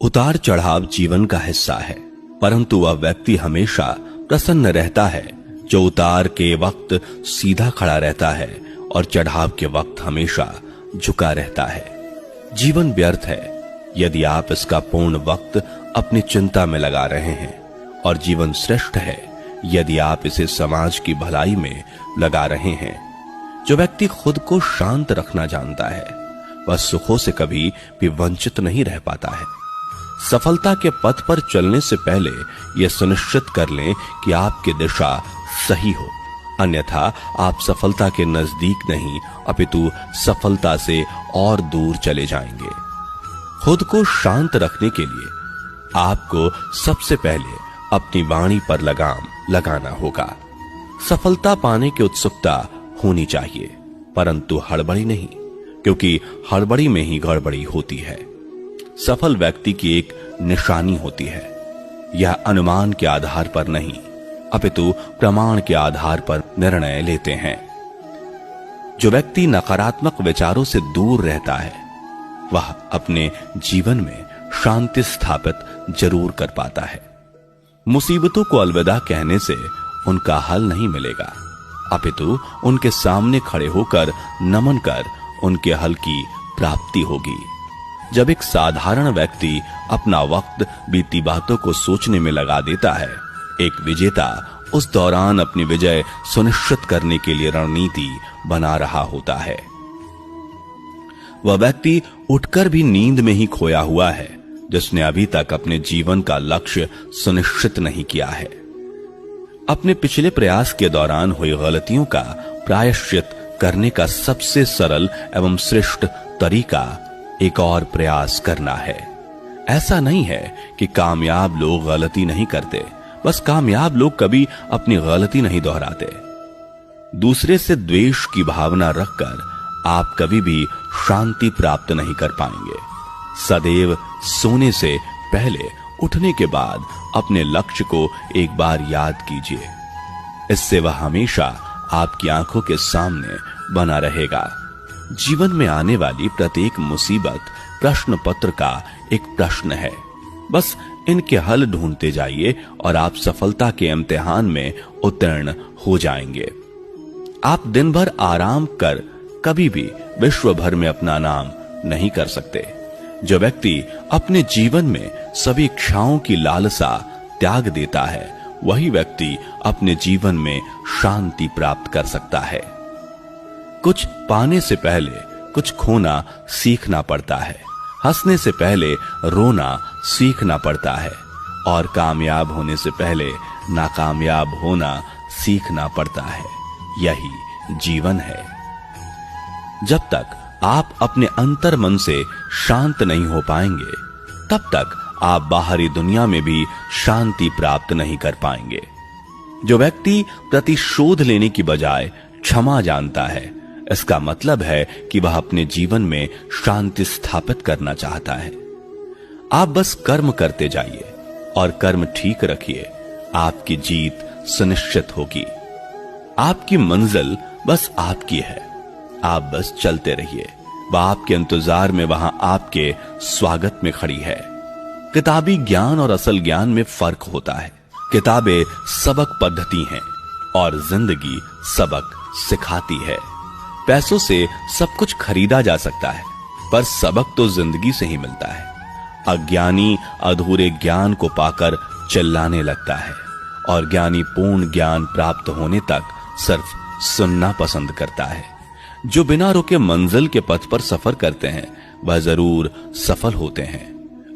उतार चढ़ाव जीवन का हिस्सा है, परंतु वह व्यक्ति हमेशा प्रसन्न रहता है जो उतार के वक्त सीधा खड़ा रहता है और चढ़ाव के वक्त हमेशा झुका रहता है। जीवन व्यर्थ है यदि आप इसका पूर्ण वक्त अपनी चिंता में लगा रहे हैं, और जीवन श्रेष्ठ है यदि आप इसे समाज की भलाई में लगा रहे हैं। जो व्यक्ति खुद को शांत रखना जानता है वह सुखों से कभी भी वंचित नहीं रह पाता है। सफलता के पथ पर चलने से पहले यह सुनिश्चित कर लें कि आपकी दिशा सही हो, अन्यथा आप सफलता के नजदीक नहीं अपितु सफलता से और दूर चले जाएंगे। खुद को शांत रखने के लिए आपको सबसे पहले अपनी वाणी पर लगाम लगाना होगा। सफलता पाने की उत्सुकता होनी चाहिए, परंतु हड़बड़ी नहीं, क्योंकि हड़बड़ी में ही गड़बड़ी होती है। सफल व्यक्ति की एक निशानी होती है, यह अनुमान के आधार पर नहीं अपितु प्रमाण के आधार पर निर्णय लेते हैं। जो व्यक्ति नकारात्मक विचारों से दूर रहता है वह अपने जीवन में शांति स्थापित जरूर कर पाता है। मुसीबतों को अलविदा कहने से उनका हल नहीं मिलेगा, अपितु उनके सामने खड़े होकर नमन कर उनके हल की प्राप्ति होगी। जब एक साधारण व्यक्ति अपना वक्त बीती बातों को सोचने में लगा देता है, एक विजेता उस दौरान अपनी विजय सुनिश्चित करने के लिए रणनीति बना रहा होता है। वह व्यक्ति उठकर भी नींद में ही खोया हुआ है जिसने अभी तक अपने जीवन का लक्ष्य सुनिश्चित नहीं किया है। अपने पिछले प्रयास के दौरान हुई गलतियों का प्रायश्चित करने का सबसे सरल एवं श्रेष्ठ तरीका एक और प्रयास करना है। ऐसा नहीं है कि कामयाब लोग गलती नहीं करते, बस कामयाब लोग कभी अपनी गलती नहीं दोहराते। दूसरे से द्वेष की भावना रखकर आप कभी भी शांति प्राप्त नहीं कर पाएंगे। सदैव सोने से पहले उठने के बाद अपने लक्ष्य को एक बार याद कीजिए, इससे वह हमेशा आपकी आंखों के सामने बना रहेगा। जीवन में आने वाली प्रत्येक मुसीबत प्रश्न पत्र का एक प्रश्न है, बस इनके हल ढूंढते जाइए और आप सफलता के इम्तिहान में उत्तीर्ण हो जाएंगे। आप दिन भर आराम कर कभी भी विश्व भर में अपना नाम नहीं कर सकते। जो व्यक्ति अपने जीवन में सभी इच्छाओं की लालसा त्याग देता है वही व्यक्ति अपने जीवन में शांति प्राप्त कर सकता है। कुछ पाने से पहले कुछ खोना सीखना पड़ता है, हंसने से पहले रोना सीखना पड़ता है, और कामयाब होने से पहले नाकामयाब होना सीखना पड़ता है। यही जीवन है। जब तक आप अपने अंतर मन से शांत नहीं हो पाएंगे तब तक आप बाहरी दुनिया में भी शांति प्राप्त नहीं कर पाएंगे। जो व्यक्ति प्रतिशोध लेने की बजाय क्षमा जानता है, इसका मतलब है कि वह अपने जीवन में शांति स्थापित करना चाहता है। आप बस कर्म करते जाइए और कर्म ठीक रखिए, आपकी जीत सुनिश्चित होगी। आपकी मंजिल बस आपकी है, आप बस चलते रहिए, वह आपके इंतजार में वहां आपके स्वागत में खड़ी है। किताबी ज्ञान और असल ज्ञान में फर्क होता है। किताबें सबक पद्धति हैं और जिंदगी सबक सिखाती है। पैसों से सब कुछ खरीदा जा सकता है, पर सबक तो जिंदगी से ही मिलता है। अज्ञानी अधूरे ज्ञान को पाकर चिल्लाने लगता है और ज्ञानी पूर्ण ज्ञान प्राप्त होने तक सिर्फ सुनना पसंद करता है। जो बिना रुके मंजिल के पथ पर सफर करते हैं वह जरूर सफल होते हैं।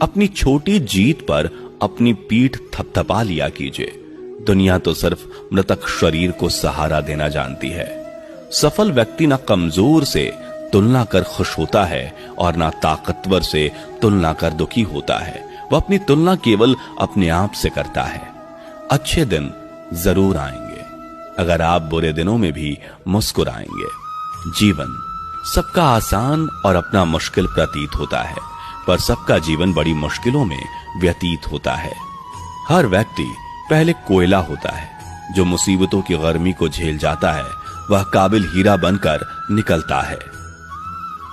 अपनी छोटी जीत पर अपनी पीठ थपथपा लिया कीजिए। दुनिया तो सिर्फ मृतक शरीर को सहारा देना जानती है। सफल व्यक्ति ना कमजोर से तुलना कर खुश होता है और ना ताकतवर से तुलना कर दुखी होता है। वह अपनी तुलना केवल अपने आप से करता है। अच्छे दिन जरूर आएंगे अगर आप बुरे दिनों में भी मुस्कुराएंगे। जीवन सबका आसान और अपना मुश्किल प्रतीत होता है, पर सबका जीवन बड़ी मुश्किलों में व्यतीत होता है। हर व्यक्ति पहले कोयला होता है। जो मुसीबतों की गर्मी को झेल जाता है वह काबिल हीरा बनकर निकलता है।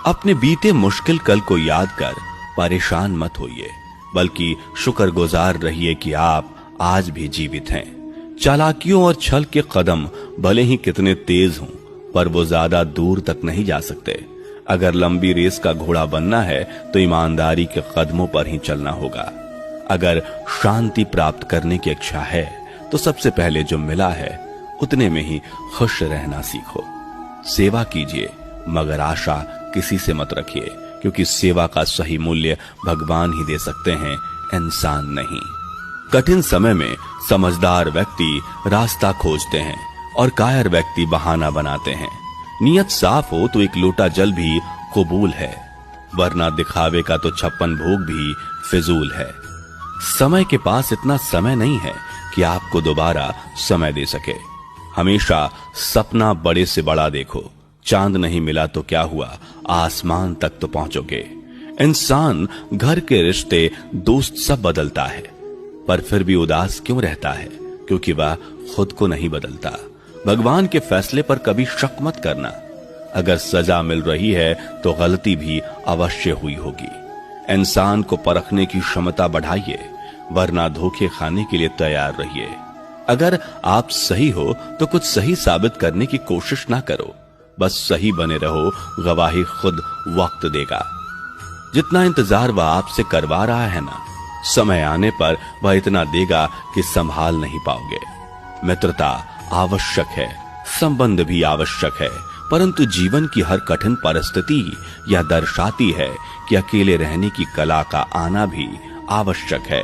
अपने बीते मुश्किल कल को याद कर परेशान मत होइए। बल्कि शुक्रगुजार रहिए कि आप आज भी जीवित हैं। चालाकियों और छल के कदम भले ही कितने तेज हों, पर वो ज्यादा दूर तक नहीं जा सकते। अगर लंबी रेस का घोड़ा बनना है तो ईमानदारी के कदमों पर ही चलना होगा। अगर शांति प्राप्त करने की इच्छा है तो सबसे पहले जो मिला है उतने में ही खुश रहना सीखो। सेवा कीजिए, मगर आशा किसी से मत रखिए, क्योंकि सेवा का सही मूल्य भगवान ही दे सकते हैं, इंसान नहीं। कठिन समय में समझदार व्यक्ति रास्ता खोजते हैं और कायर व्यक्ति बहाना बनाते हैं। नियत साफ हो तो एक लोटा जल भी कबूल है, वरना दिखावे का तो 56 भोग भी फिजूल है। समय के पास इतना समय नहीं है कि आपको दोबारा समय दे सके। हमेशा सपना बड़े से बड़ा देखो। चांद नहीं मिला तो क्या हुआ, आसमान तक तो पहुंचोगे। इंसान, घर के रिश्ते, दोस्त सब बदलता है, पर फिर भी उदास क्यों रहता है? क्योंकि वह खुद को नहीं बदलता। भगवान के फैसले पर कभी शक मत करना। अगर सजा मिल रही है तो गलती भी अवश्य हुई होगी। इंसान को परखने की क्षमता बढ़ाइए, वरना धोखे खाने के लिए तैयार रहिए। अगर आप सही हो तो कुछ सही साबित करने की कोशिश ना करो, बस सही बने रहो, गवाही खुद वक्त देगा। जितना इंतजार वह आपसे करवा रहा है ना, समय आने पर वह इतना देगा कि संभाल नहीं पाओगे। मित्रता आवश्यक है, संबंध भी आवश्यक है, परंतु जीवन की हर कठिन परिस्थिति यह दर्शाती है कि अकेले रहने की कला का आना भी आवश्यक है।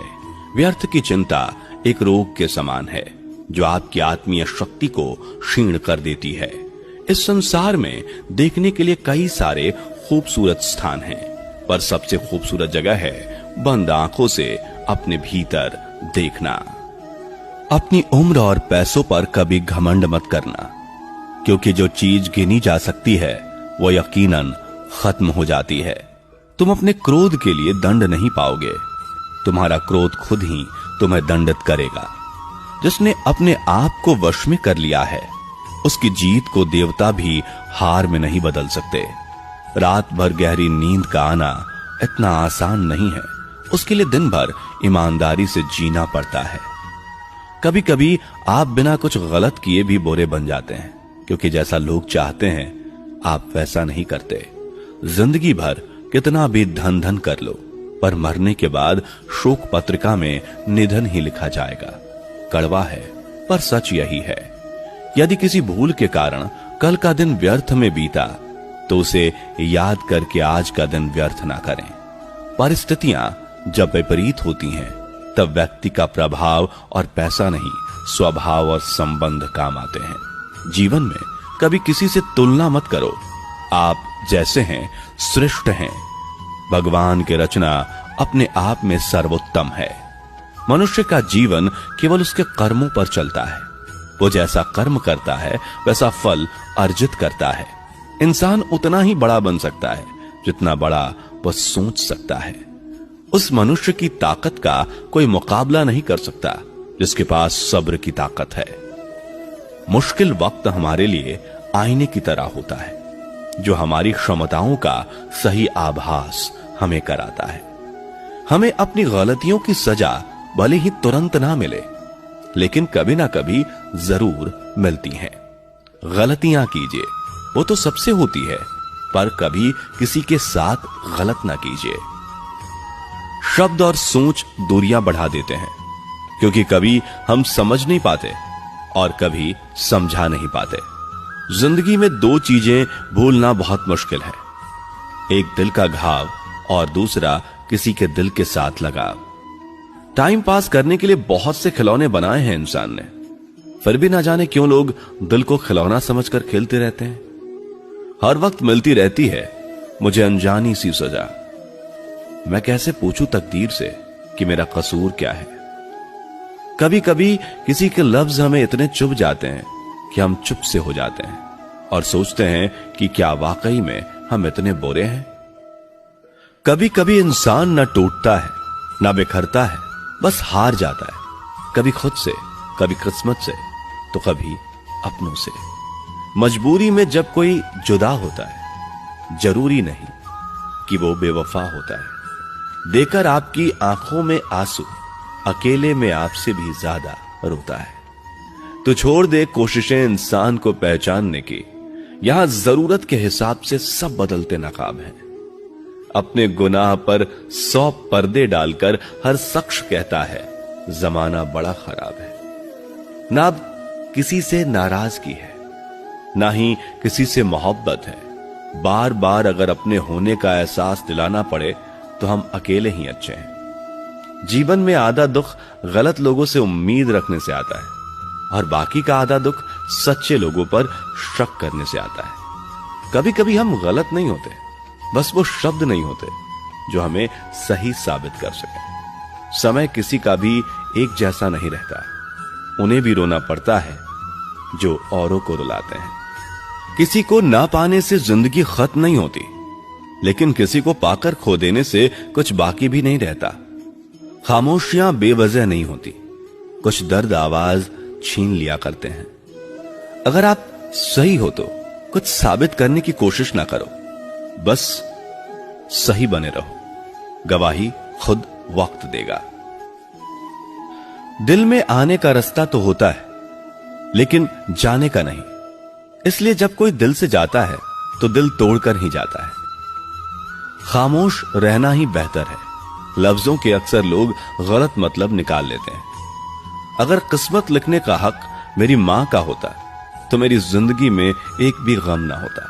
व्यर्थ की चिंता एक रोग के समान है जो आपकी आत्मीय शक्ति को क्षीण कर देती है। इस संसार में देखने के लिए कई सारे खूबसूरत स्थान हैं, पर सबसे खूबसूरत जगह है बंद आंखों से अपने भीतर देखना। अपनी उम्र और पैसों पर कभी घमंड मत करना, क्योंकि जो चीज गिनी जा सकती है वो यकीनन खत्म हो जाती है। तुम अपने क्रोध के लिए दंड नहीं पाओगे, तुम्हारा क्रोध खुद ही तुम्हें दंडित करेगा। जिसने अपने आप को वश में कर लिया है, उसकी जीत को देवता भी हार में नहीं बदल सकते। रात भर गहरी नींद का आना इतना आसान नहीं है, उसके लिए दिन भर ईमानदारी से जीना पड़ता है। कभी कभी आप बिना कुछ गलत किए भी बुरे बन जाते हैं, क्योंकि जैसा लोग चाहते हैं आप वैसा नहीं करते। जिंदगी भर कितना भी धन धन कर लो, पर मरने के बाद शोक पत्रिका में निधन ही लिखा जाएगा। कड़वा है पर सच यही है। यदि किसी भूल के कारण कल का दिन व्यर्थ में बीता तो उसे याद करके आज का दिन व्यर्थ ना करें। परिस्थितियां जब विपरीत होती हैं तब व्यक्ति का प्रभाव और पैसा नहीं, स्वभाव और संबंध काम आते हैं। जीवन में कभी किसी से तुलना मत करो। आप जैसे हैं श्रेष्ठ हैं। भगवान की रचना अपने आप में सर्वोत्तम है। मनुष्य का जीवन केवल उसके कर्मों पर चलता है। वो जैसा कर्म करता है वैसा फल अर्जित करता है। इंसान उतना ही बड़ा बन सकता है जितना बड़ा वह सोच सकता है। उस मनुष्य की ताकत का कोई मुकाबला नहीं कर सकता जिसके पास सब्र की ताकत है। मुश्किल वक्त हमारे लिए आईने की तरह होता है, जो हमारी क्षमताओं का सही आभास हमें कराता है। हमें अपनी गलतियों की सजा भले ही तुरंत ना मिले, लेकिन कभी ना कभी जरूर मिलती हैं। गलतियां कीजिए, वो तो सबसे होती है, पर कभी किसी के साथ गलत ना कीजिए। शब्द और सोच दूरियां बढ़ा देते हैं, क्योंकि कभी हम समझ नहीं पाते और कभी समझा नहीं पाते। जिंदगी में दो चीजें भूलना बहुत मुश्किल है, एक दिल का घाव और दूसरा किसी के दिल के साथ लगाव। टाइम पास करने के लिए बहुत से खिलौने बनाए हैं इंसान ने, फिर भी ना जाने क्यों लोग दिल को खिलौना समझकर खेलते रहते हैं। हर वक्त मिलती रहती है मुझे अनजानी सी सजा। मैं कैसे पूछूं तकदीर से कि मेरा कसूर क्या है। कभी कभी किसी के लफ्ज हमें इतने चुभ जाते हैं कि हम चुप से हो जाते हैं और सोचते हैं कि क्या वाकई में हम इतने बुरे हैं। कभी कभी इंसान न टूटता है न बिखरता है, बस हार जाता है, कभी खुद से, कभी किस्मत से, तो कभी अपनों से। मजबूरी में जब कोई जुदा होता है, जरूरी नहीं कि वो बेवफा होता है। देकर आपकी आंखों में आंसू अकेले में आपसे भी ज्यादा रोता है। तो छोड़ दे कोशिशें इंसान को पहचानने की, यहां जरूरत के हिसाब से सब बदलते नकाब हैं। अपने गुनाह पर 100 पर्दे डालकर हर शख्स कहता है जमाना बड़ा खराब है। ना अब किसी से नाराजगी है, ना ही किसी से मोहब्बत है। बार बार अगर अपने होने का एहसास दिलाना पड़े तो हम अकेले ही अच्छे हैं। जीवन में आधा दुख गलत लोगों से उम्मीद रखने से आता है और बाकी का आधा दुख सच्चे लोगों पर शक करने से आता है। कभी कभी हम गलत नहीं होते, बस वो शब्द नहीं होते जो हमें सही साबित कर सके। समय किसी का भी एक जैसा नहीं रहता, उन्हें भी रोना पड़ता है जो औरों को रुलाते हैं। किसी को ना पाने से जिंदगी खत्म नहीं होती, लेकिन किसी को पाकर खो देने से कुछ बाकी भी नहीं रहता। खामोशियां बेवजह नहीं होती, कुछ दर्द आवाज छीन लिया करते हैं। अगर आप सही हो तो कुछ साबित करने की कोशिश ना करो, बस सही बने रहो। गवाही खुद वक्त देगा। दिल में आने का रास्ता तो होता है, लेकिन जाने का नहीं। इसलिए जब कोई दिल से जाता है तो दिल तोड़कर ही जाता है। खामोश रहना ही बेहतर है। लफ्जों के अक्सर लोग गलत मतलब निकाल लेते हैं। अगर किस्मत लिखने का हक मेरी मां का होता तो मेरी जिंदगी में एक भी गम ना होता।